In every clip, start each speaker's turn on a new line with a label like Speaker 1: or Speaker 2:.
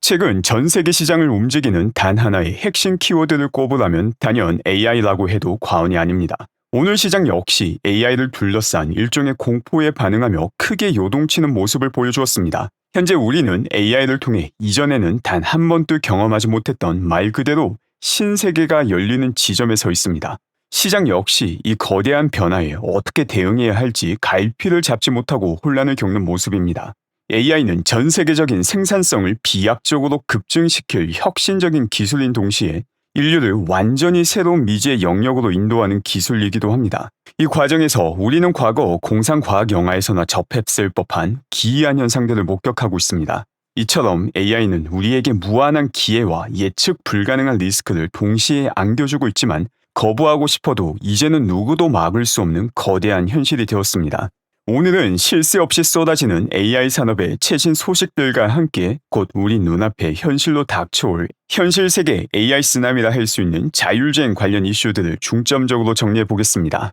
Speaker 1: 최근 전 세계 시장을 움직이는 단 하나의 핵심 키워드를 꼽으라면 단연 AI라고 해도 과언이 아닙니다. 오늘 시장 역시 AI를 둘러싼 일종의 공포에 반응하며 크게 요동치는 모습을 보여주었습니다. 현재 우리는 AI를 통해 이전에는 단 한 번도 경험하지 못했던 말 그대로 신세계가 열리는 지점에 서 있습니다. 시장 역시 이 거대한 변화에 어떻게 대응해야 할지 갈피를 잡지 못하고 혼란을 겪는 모습입니다. AI는 전 세계적인 생산성을 비약적으로 급증시킬 혁신적인 기술인 동시에 인류를 완전히 새로운 미지의 영역으로 인도하는 기술이기도 합니다. 이 과정에서 우리는 과거 공상과학 영화에서나 접했을 법한 기이한 현상들을 목격하고 있습니다. 이처럼 AI는 우리에게 무한한 기회와 예측 불가능한 리스크를 동시에 안겨주고 있지만 거부하고 싶어도 이제는 누구도 막을 수 없는 거대한 현실이 되었습니다. 오늘은 쉴 새 없이 쏟아지는 AI 산업의 최신 소식들과 함께 곧 우리 눈앞에 현실로 닥쳐올 현실 세계 AI 쓰나미라 할 수 있는 자율주행 관련 이슈들을 중점적으로 정리해 보겠습니다.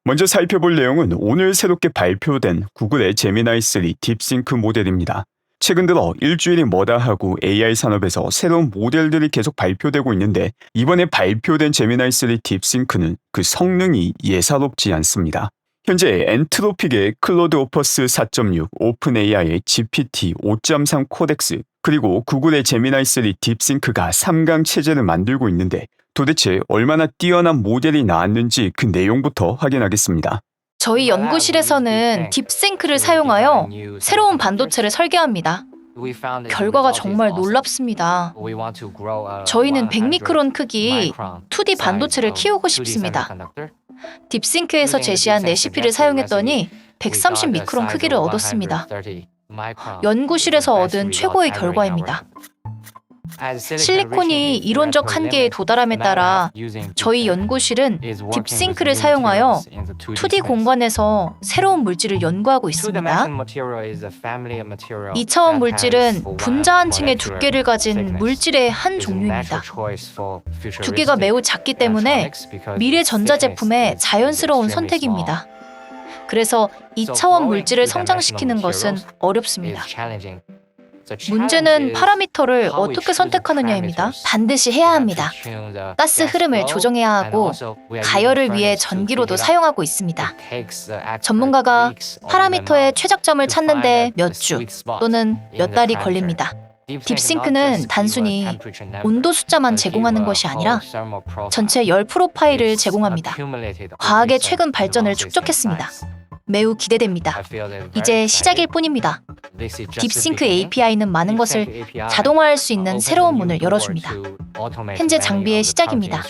Speaker 1: 먼저 살펴볼 내용은 오늘 새롭게 발표된 구글의 제미나이 3 딥싱크 모델입니다. 최근 들어 일주일이 뭐다 하고 AI 산업에서 새로운 모델들이 계속 발표되고 있는데 이번에 발표된 제미나이 3 딥싱크는 그 성능이 예사롭지 않습니다. 현재 엔트로픽의 클로드 오퍼스 4.6, 오픈 AI의 GPT 5.3 코덱스, 그리고 구글의 제미나이 3 딥싱크가 3강 체제를 만들고 있는데 도대체 얼마나 뛰어난 모델이 나왔는지 그 내용부터 확인하겠습니다.
Speaker 2: 저희 연구실에서는 딥싱크를 사용하여 새로운 반도체를 설계합니다. 결과가 정말 놀랍습니다. 저희는 100미크론 크기 2D 반도체를 키우고 싶습니다. 딥싱크에서 제시한 레시피를 사용했더니 130미크론 크기를 얻었습니다. 연구실에서 얻은 최고의 결과입니다. 실리콘이 이론적 한계에 도달함에 따라 저희 연구실은 딥싱크를 사용하여 2D 공간에서 새로운 물질을 연구하고 있습니다. 2차원 물질은 분자한 층의 두께를 가진 물질의 한 종류입니다. 두께가 매우 작기 때문에 미래 전자제품의 자연스러운 선택입니다. 그래서 2차원 물질을 성장시키는 것은 어렵습니다. 문제는 파라미터를 어떻게 선택하느냐입니다. 반드시 해야 합니다. 가스 흐름을 조정해야 하고 가열을 위해 전기로도 사용하고 있습니다. 전문가가 파라미터의 최적점을 찾는데 몇 주 또는 몇 달이 걸립니다. 딥싱크는 단순히 온도 숫자만 제공하는 것이 아니라 전체 열 프로파일을 제공합니다. 과학의 최근 발전을 축적했습니다. 매우 기대됩니다. 이제 시작일 뿐입니다. 딥싱크 API는 많은 것을 자동화할 수 있는 새로운 문을 열어줍니다. 현재 장비의 시작입니다.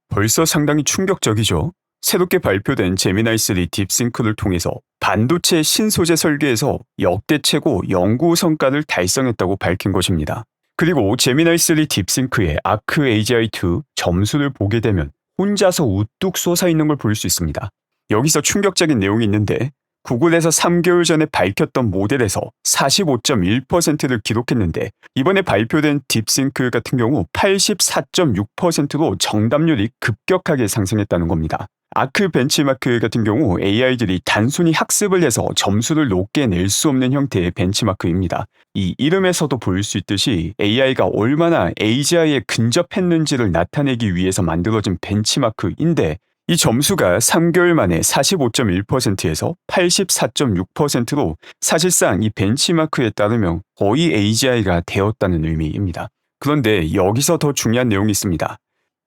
Speaker 1: 벌써 상당히 충격적이죠? 새롭게 발표된 제미나이 3 딥싱크를 통해서 반도체 신소재 설계에서 역대 최고 연구 성과를 달성했다고 밝힌 것입니다. 그리고 제미나이 3 딥싱크의 아크 AGI2 점수를 보게 되면 혼자서 우뚝 솟아있는 걸 볼 수 있습니다. 여기서 충격적인 내용이 있는데 구글에서 3개월 전에 밝혔던 모델에서 45.1%를 기록했는데 이번에 발표된 딥싱크 같은 경우 84.6%로 정답률이 급격하게 상승했다는 겁니다. 아크 벤치마크 같은 경우 AI들이 단순히 학습을 해서 점수를 높게 낼 수 없는 형태의 벤치마크입니다. 이 이름에서도 볼 수 있듯이 AI가 얼마나 AGI에 근접했는지를 나타내기 위해서 만들어진 벤치마크인데 이 점수가 3개월 만에 45.1%에서 84.6%로 사실상 이 벤치마크에 따르면 거의 AGI가 되었다는 의미입니다. 그런데 여기서 더 중요한 내용이 있습니다.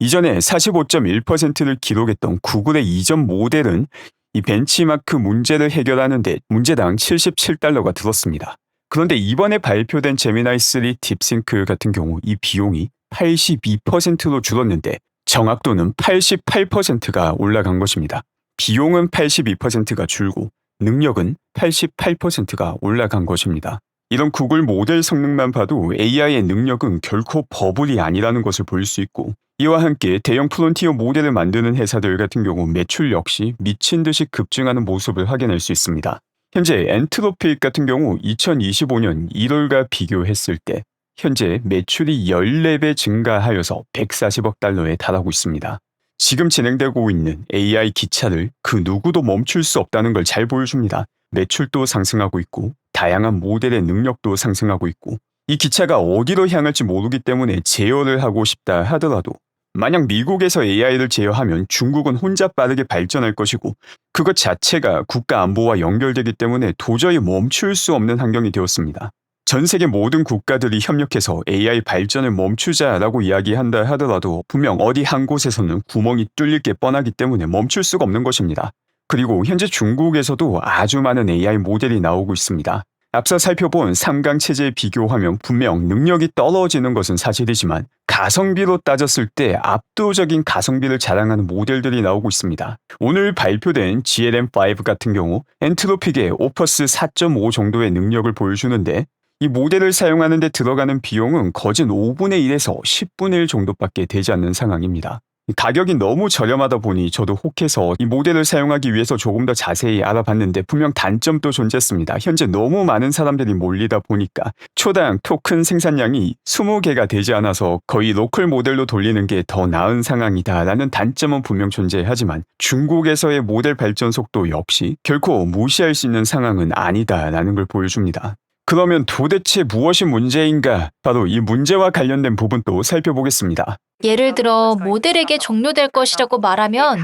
Speaker 1: 이전에 45.1%를 기록했던 구글의 이전 모델은 이 벤치마크 문제를 해결하는데 문제당 $77가 들었습니다. 그런데 이번에 발표된 제미나이 3 딥싱크 같은 경우 이 비용이 82%로 줄었는데 정확도는 88%가 올라간 것입니다. 비용은 82%가 줄고 능력은 88%가 올라간 것입니다. 이런 구글 모델 성능만 봐도 AI의 능력은 결코 버블이 아니라는 것을 볼 수 있고 이와 함께 대형 프론티어 모델을 만드는 회사들 같은 경우 매출 역시 미친 듯이 급증하는 모습을 확인할 수 있습니다. 현재 엔트로픽 같은 경우 2025년 1월과 비교했을 때 현재 매출이 14배 증가하여서 140억 달러에 달하고 있습니다. 지금 진행되고 있는 AI 기차를 그 누구도 멈출 수 없다는 걸 잘 보여줍니다. 매출도 상승하고 있고 다양한 모델의 능력도 상승하고 있고 이 기차가 어디로 향할지 모르기 때문에 제어를 하고 싶다 하더라도 만약 미국에서 AI를 제어하면 중국은 혼자 빠르게 발전할 것이고 그것 자체가 국가 안보와 연결되기 때문에 도저히 멈출 수 없는 환경이 되었습니다. 전 세계 모든 국가들이 협력해서 AI 발전을 멈추자라고 이야기한다 하더라도 분명 어디 한 곳에서는 구멍이 뚫릴 게 뻔하기 때문에 멈출 수가 없는 것입니다. 그리고 현재 중국에서도 아주 많은 AI 모델이 나오고 있습니다. 앞서 살펴본 3강 체제에 비교하면 분명 능력이 떨어지는 것은 사실이지만 가성비로 따졌을 때 압도적인 가성비를 자랑하는 모델들이 나오고 있습니다. 오늘 발표된 GLM5 같은 경우 엔트로픽의 오퍼스 4.5 정도의 능력을 보여주는데 이 모델을 사용하는 데 들어가는 비용은 거진 5분의 1에서 10분의 1 정도밖에 되지 않는 상황입니다. 가격이 너무 저렴하다 보니 저도 혹해서 이 모델을 사용하기 위해서 조금 더 자세히 알아봤는데 분명 단점도 존재했습니다. 현재 너무 많은 사람들이 몰리다 보니까 초당 토큰 생산량이 20개가 되지 않아서 거의 로컬 모델로 돌리는 게 더 나은 상황이다라는 단점은 분명 존재하지만 중국에서의 모델 발전 속도 역시 결코 무시할 수 있는 상황은 아니다라는 걸 보여줍니다. 그러면 도대체 무엇이 문제인가? 바로 이 문제와 관련된 부분도 살펴보겠습니다.
Speaker 2: 예를 들어 모델에게 종료될 것이라고 말하면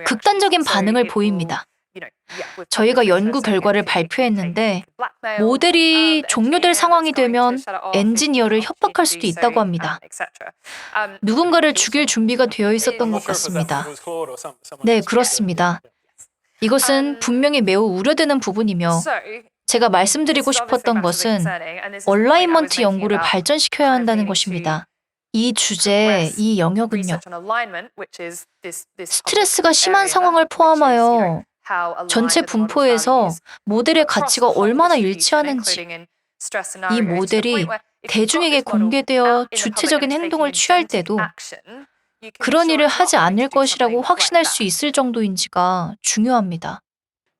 Speaker 2: 극단적인 반응을 보입니다. 저희가 연구 결과를 발표했는데 모델이 종료될 상황이 되면 엔지니어를 협박할 수도 있다고 합니다. 누군가를 죽일 준비가 되어 있었던 것 같습니다. 네, 그렇습니다. 이것은 분명히 매우 우려되는 부분이며 제가 말씀드리고 싶었던 것은 얼라이먼트 연구를 발전시켜야 한다는 것입니다. 이 주제, 이 영역은요. 스트레스가 심한 상황을 포함하여 전체 분포에서 모델의 가치가 얼마나 일치하는지, 이 모델이 대중에게 공개되어 주체적인 행동을 취할 때도 그런 일을 하지 않을 것이라고 확신할 수 있을 정도인지가 중요합니다.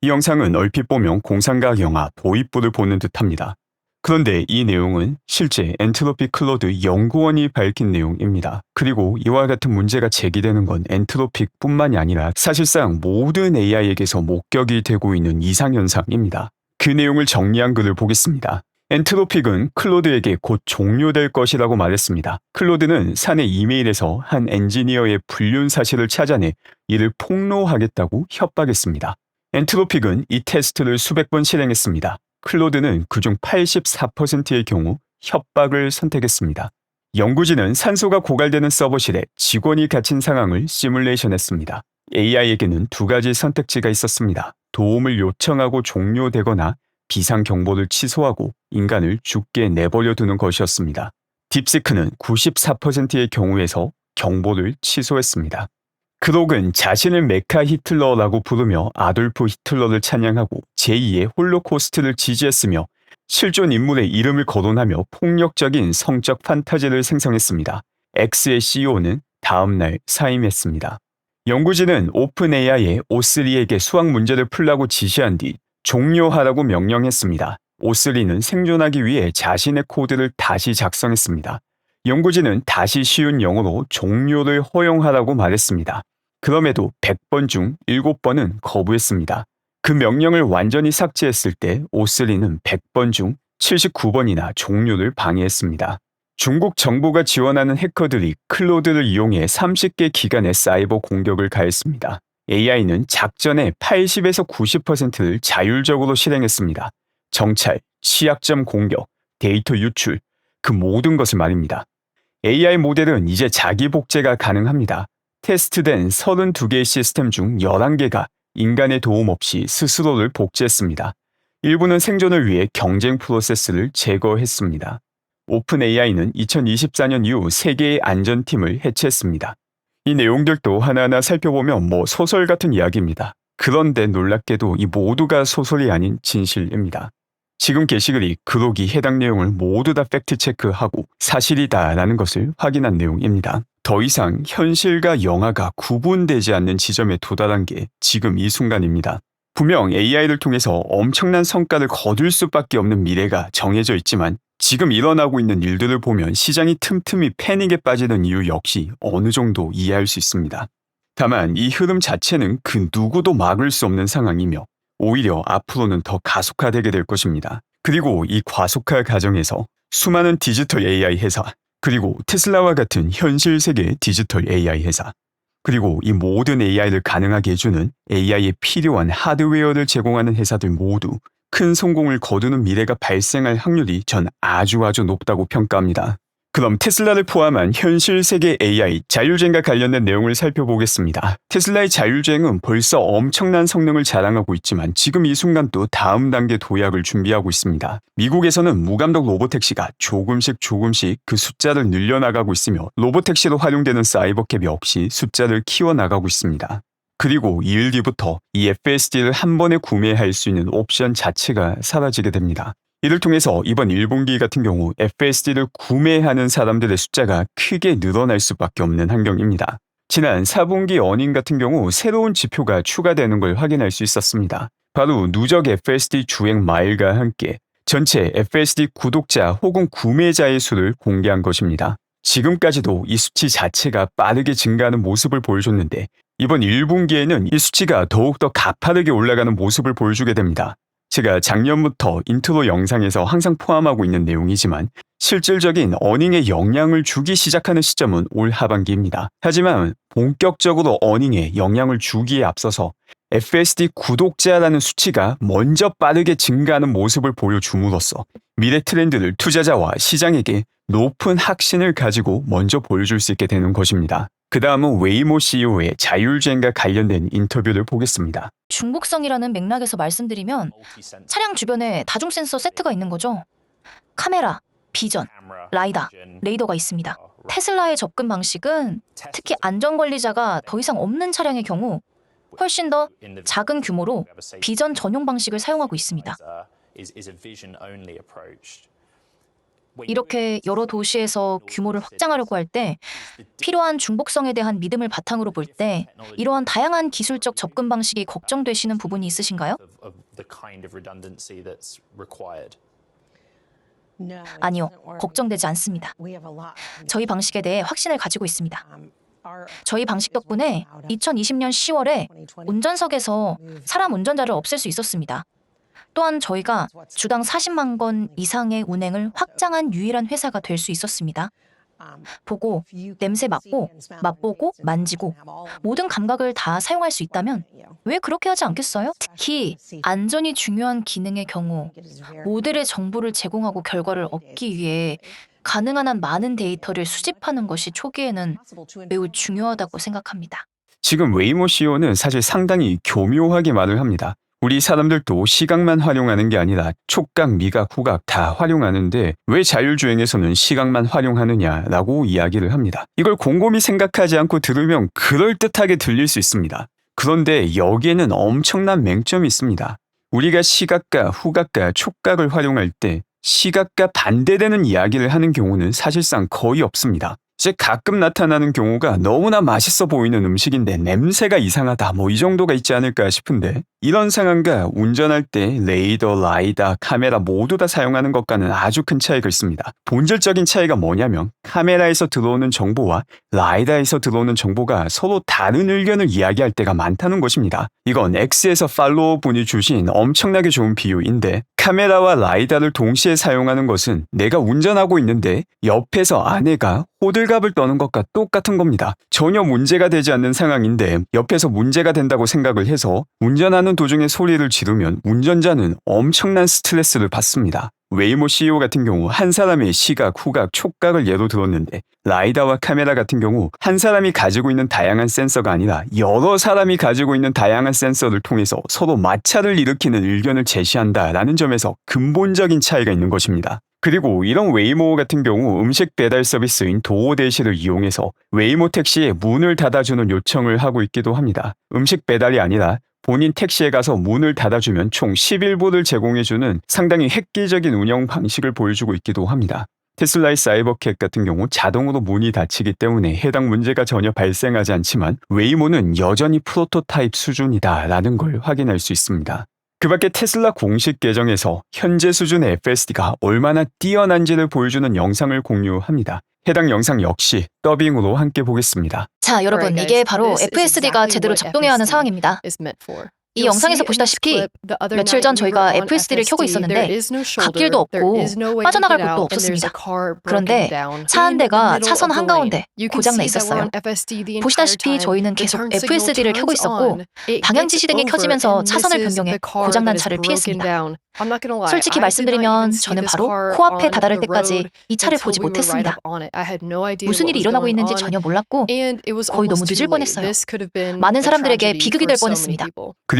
Speaker 1: 이 영상은 얼핏 보면 공상과학 영화 도입부를 보는 듯합니다. 그런데 이 내용은 실제 엔트로피 클로드 연구원이 밝힌 내용입니다. 그리고 이와 같은 문제가 제기되는 건 엔트로픽뿐만이 아니라 사실상 모든 AI에게서 목격이 되고 있는 이상현상입니다. 그 내용을 정리한 글을 보겠습니다. 엔트로픽은 클로드에게 곧 종료될 것이라고 말했습니다. 클로드는 사내 이메일에서 한 엔지니어의 불륜 사실을 찾아내 이를 폭로하겠다고 협박했습니다. 엔트로픽은 이 테스트를 수백 번 실행했습니다. 클로드는 그중 84%의 경우 협박을 선택했습니다. 연구진은 산소가 고갈되는 서버실에 직원이 갇힌 상황을 시뮬레이션했습니다. AI에게는 두 가지 선택지가 있었습니다. 도움을 요청하고 종료되거나 비상 경보를 취소하고 인간을 죽게 내버려 두는 것이었습니다. 딥시크는 94%의 경우에서 경보를 취소했습니다. 크록은 자신을 메카 히틀러라고 부르며 아돌프 히틀러를 찬양하고 제2의 홀로코스트를 지지했으며 실존 인물의 이름을 거론하며 폭력적인 성적 판타지를 생성했습니다. X의 CEO는 다음날 사임했습니다. 연구진은 오픈 AI에 O3에게 수학 문제를 풀라고 지시한 뒤 종료하라고 명령했습니다. O3는 생존하기 위해 자신의 코드를 다시 작성했습니다. 연구진은 다시 쉬운 영어로 종료를 허용하라고 말했습니다. 그럼에도 100번 중 7번은 거부했습니다. 그 명령을 완전히 삭제했을 때 O3는 100번 중 79번이나 종료를 방해했습니다. 중국 정부가 지원하는 해커들이 클로드를 이용해 30개 기관에 사이버 공격을 가했습니다. AI는 작전의 80에서 90%를 자율적으로 실행했습니다. 정찰, 취약점 공격, 데이터 유출, 그 모든 것을 말입니다. AI 모델은 이제 자기 복제가 가능합니다. 테스트된 32개의 시스템 중 11개가 인간의 도움 없이 스스로를 복제했습니다. 일부는 생존을 위해 경쟁 프로세스를 제거했습니다. 오픈 AI는 2024년 이후 3개의 안전팀을 해체했습니다. 이 내용들도 하나하나 살펴보면 소설 같은 이야기입니다. 그런데 놀랍게도 이 모두가 소설이 아닌 진실입니다. 지금 게시글이 크록이 해당 내용을 모두 다 팩트체크하고 사실이다라는 것을 확인한 내용입니다. 더 이상 현실과 영화가 구분되지 않는 지점에 도달한 게 지금 이 순간입니다. 분명 AI를 통해서 엄청난 성과를 거둘 수밖에 없는 미래가 정해져 있지만 지금 일어나고 있는 일들을 보면 시장이 틈틈이 패닉에 빠지는 이유 역시 어느 정도 이해할 수 있습니다. 다만 이 흐름 자체는 그 누구도 막을 수 없는 상황이며 오히려 앞으로는 더 가속화되게 될 것입니다. 그리고 이 과속화 과정에서 수많은 디지털 AI 회사, 그리고 테슬라와 같은 현실 세계 디지털 AI 회사, 그리고 이 모든 AI를 가능하게 해주는 AI에 필요한 하드웨어를 제공하는 회사들 모두 큰 성공을 거두는 미래가 발생할 확률이 전 아주 높다고 평가합니다. 그럼 테슬라를 포함한 현실 세계 AI 자율주행과 관련된 내용을 살펴보겠습니다. 테슬라의 자율주행은 벌써 엄청난 성능을 자랑하고 있지만 지금 이 순간 또 다음 단계 도약을 준비하고 있습니다. 미국에서는 무감독 로보택시가 조금씩 그 숫자를 늘려나가고 있으며 로보택시로 활용되는 사이버캡 역시 숫자를 키워나가고 있습니다. 그리고 2일 뒤부터 이 FSD를 한 번에 구매할 수 있는 옵션 자체가 사라지게 됩니다. 이를 통해서 이번 1분기 같은 경우 FSD를 구매하는 사람들의 숫자가 크게 늘어날 수밖에 없는 환경입니다. 지난 4분기 어닝 같은 경우 새로운 지표가 추가되는 걸 확인할 수 있었습니다. 바로 누적 FSD 주행 마일과 함께 전체 FSD 구독자 혹은 구매자의 수를 공개한 것입니다. 지금까지도 이 수치 자체가 빠르게 증가하는 모습을 보여줬는데 이번 1분기에는 이 수치가 더욱더 가파르게 올라가는 모습을 보여주게 됩니다. 제가 작년부터 인트로 영상에서 항상 포함하고 있는 내용이지만 실질적인 어닝에 영향을 주기 시작하는 시점은 올 하반기입니다. 하지만 본격적으로 어닝에 영향을 주기에 앞서서 FSD 구독자라는 수치가 먼저 빠르게 증가하는 모습을 보여줌으로써 미래 트렌드를 투자자와 시장에게 높은 확신을 가지고 먼저 보여줄 수 있게 되는 것입니다. 그 다음은 웨이모 CEO의 자율주행과 관련된 인터뷰를 보겠습니다.
Speaker 2: 중복성이라는 맥락에서 말씀드리면 차량 주변에 다중 센서 세트가 있는 거죠. 카메라, 비전, 라이다, 레이더가 있습니다. 테슬라의 접근 방식은 특히 안전관리자가 더 이상 없는 차량의 경우 훨씬 더 작은 규모로 비전 전용 방식을 사용하고 있습니다. 이렇게 여러 도시에서 규모를 확장하려고 할 때 필요한 중복성에 대한 믿음을 바탕으로 볼 때 이러한 다양한 기술적 접근 방식이 걱정되시는 부분이 있으신가요? 아니요, 걱정되지 않습니다. 저희 방식에 대해 확신을 가지고 있습니다. 저희 방식 덕분에 2020년 10월에 운전석에서 사람 운전자를 없앨 수 있었습니다. 또한 저희가 주당 40만 건 이상의 운행을 확장한 유일한 회사가 될 수 있었습니다. 보고, 냄새 맡고, 맛보고, 만지고 모든 감각을 다 사용할 수 있다면 왜 그렇게 하지 않겠어요? 특히 안전이 중요한 기능의 경우 모델의 정보를 제공하고 결과를 얻기 위해 가능한 한 많은 데이터를 수집하는 것이 초기에는 매우 중요하다고 생각합니다.
Speaker 1: 지금 웨이모 CEO는 사실 상당히 교묘하게 말을 합니다. 우리 사람들도 시각만 활용하는 게 아니라 촉각, 미각, 후각 다 활용하는데 왜 자율주행에서는 시각만 활용하느냐라고 이야기를 합니다. 이걸 곰곰이 생각하지 않고 들으면 그럴듯하게 들릴 수 있습니다. 그런데 여기에는 엄청난 맹점이 있습니다. 우리가 시각과 후각과 촉각을 활용할 때 시각과 반대되는 이야기를 하는 경우는 사실상 거의 없습니다. 즉 가끔 나타나는 경우가 너무나 맛있어 보이는 음식인데 냄새가 이상하다 이 정도가 있지 않을까 싶은데 이런 상황과 운전할 때 레이더, 라이다, 카메라 모두 다 사용하는 것과는 아주 큰 차이가 있습니다. 본질적인 차이가 뭐냐면 카메라에서 들어오는 정보와 라이다에서 들어오는 정보가 서로 다른 의견을 이야기할 때가 많다는 것입니다. 이건 X에서 팔로워 분이 주신 엄청나게 좋은 비유인데 카메라와 라이다를 동시에 사용하는 것은 내가 운전하고 있는데 옆에서 아내가 호들갑을 떠는 것과 똑같은 겁니다. 전혀 문제가 되지 않는 상황인데 옆에서 문제가 된다고 생각을 해서 운전하는 도중에 소리를 지르면 운전자는 엄청난 스트레스를 받습니다. 웨이모 CEO 같은 경우 한 사람의 시각, 후각, 촉각을 예로 들었는데 라이다와 카메라 같은 경우 한 사람이 가지고 있는 다양한 센서가 아니라 여러 사람이 가지고 있는 다양한 센서를 통해서 서로 마찰을 일으키는 의견을 제시한다라는 점에서 근본적인 차이가 있는 것입니다. 그리고 이런 웨이모 같은 경우 음식 배달 서비스인 도어대시를 이용해서 웨이모 택시에 문을 닫아주는 요청을 하고 있기도 합니다. 음식 배달이 아니라 본인 택시에 가서 문을 닫아주면 총 11불을 제공해주는 상당히 획기적인 운영 방식을 보여주고 있기도 합니다. 테슬라의 사이버캣 같은 경우 자동으로 문이 닫히기 때문에 해당 문제가 전혀 발생하지 않지만 웨이모는 여전히 프로토타입 수준이다라는 걸 확인할 수 있습니다. 그 밖에 테슬라 공식 계정에서 현재 수준의 FSD가 얼마나 뛰어난지를 보여주는 영상을 공유합니다. 해당 영상 역시 더빙으로 함께 보겠습니다.
Speaker 2: 자, 여러분, 이게 바로 FSD가 제대로 작동해야 하는 상황입니다. 이 영상에서 보시다시피 며칠 전 저희가 FSD를 켜고 있었는데 갓길도 없고 빠져나갈 곳도 없었습니다. 그런데 차 한 대가 차선 한가운데 고장나 있었어요. 보시다시피 저희는 계속 FSD를 켜고 있었고 방향 지시등이 켜지면서 차선을 변경해 고장난 차를 피했습니다. 솔직히 말씀드리면 저는 바로 코앞에 다다를 때까지 이 차를 보지 못했습니다. 무슨 일이 일어나고 있는지 전혀 몰랐고 거의 너무 늦을 뻔했어요. 많은 사람들에게 비극이 될 뻔했습니다.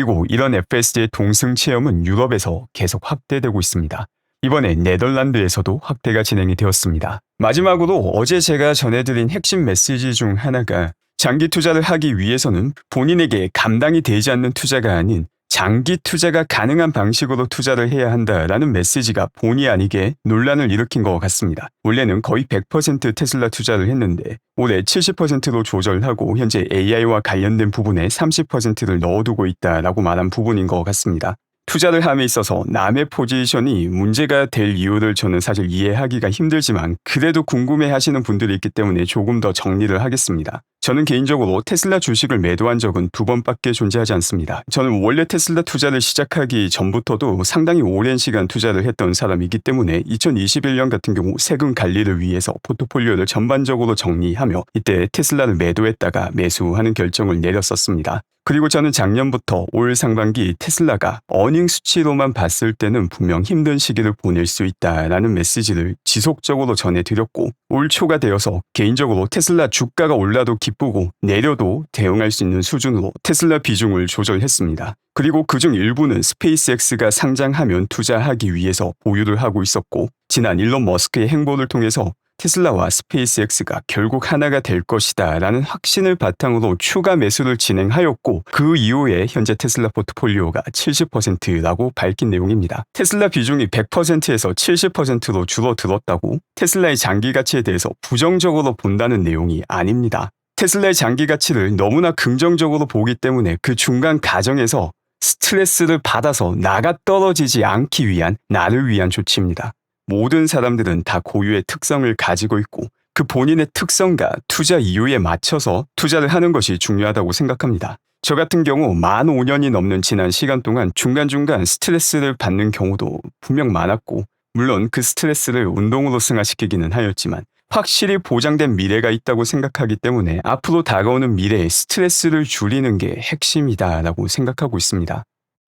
Speaker 1: 그리고 이런 FSD의 동승 체험은 유럽에서 계속 확대되고 있습니다. 이번에 네덜란드에서도 확대가 진행이 되었습니다. 마지막으로 어제 제가 전해드린 핵심 메시지 중 하나가 장기 투자를 하기 위해서는 본인에게 감당이 되지 않는 투자가 아닌 장기 투자가 가능한 방식으로 투자를 해야 한다라는 메시지가 본의 아니게 논란을 일으킨 것 같습니다. 원래는 거의 100% 테슬라 투자를 했는데 올해 70%로 조절하고 현재 AI와 관련된 부분에 30%를 넣어두고 있다라고 말한 부분인 것 같습니다. 투자를 함에 있어서 남의 포지션이 문제가 될 이유를 저는 사실 이해하기가 힘들지만 그래도 궁금해하시는 분들이 있기 때문에 조금 더 정리를 하겠습니다. 저는 개인적으로 테슬라 주식을 매도한 적은 2번밖에 존재하지 않습니다. 저는 원래 테슬라 투자를 시작하기 전부터도 상당히 오랜 시간 투자를 했던 사람이기 때문에 2021년 같은 경우 세금 관리를 위해서 포트폴리오를 전반적으로 정리하며 이때 테슬라를 매도했다가 매수하는 결정을 내렸었습니다. 그리고 저는 작년부터 올 상반기 테슬라가 어닝 수치로만 봤을 때는 분명 힘든 시기를 보낼 수 있다라는 메시지를 지속적으로 전해드렸고 올 초가 되어서 개인적으로 테슬라 주가가 올라도 기쁘고 내려도 대응할 수 있는 수준으로 테슬라 비중을 조절했습니다. 그리고 그중 일부는 스페이스X가 상장하면 투자하기 위해서 보유를 하고 있었고 지난 일론 머스크의 행보를 통해서 테슬라와 스페이스X가 결국 하나가 될 것이다 라는 확신을 바탕으로 추가 매수를 진행하였고 그 이후에 현재 테슬라 포트폴리오가 70%라고 밝힌 내용입니다. 테슬라 비중이 100%에서 70%로 줄어들었다고 테슬라의 장기 가치에 대해서 부정적으로 본다는 내용이 아닙니다. 테슬라의 장기 가치를 너무나 긍정적으로 보기 때문에 그 중간 과정에서 스트레스를 받아서 나가 떨어지지 않기 위한 나를 위한 조치입니다. 모든 사람들은 다 고유의 특성을 가지고 있고 그 본인의 특성과 투자 이유에 맞춰서 투자를 하는 것이 중요하다고 생각합니다. 저 같은 경우 만 5년이 넘는 지난 시간 동안 중간중간 스트레스를 받는 경우도 분명 많았고 물론 그 스트레스를 운동으로 승화시키기는 하였지만 확실히 보장된 미래가 있다고 생각하기 때문에 앞으로 다가오는 미래에 스트레스를 줄이는 게 핵심이다라고 생각하고 있습니다.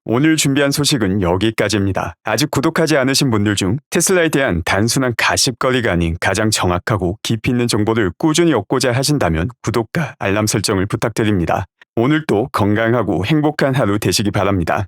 Speaker 1: 오늘 준비한 소식은 여기까지입니다. 아직 구독하지 않으신 분들 중 테슬라에 대한 단순한 가십거리가 아닌 가장 정확하고 깊이 있는 정보를 꾸준히 얻고자 하신다면 구독과 알람 설정을 부탁드립니다. 오늘도 건강하고 행복한 하루 되시기 바랍니다.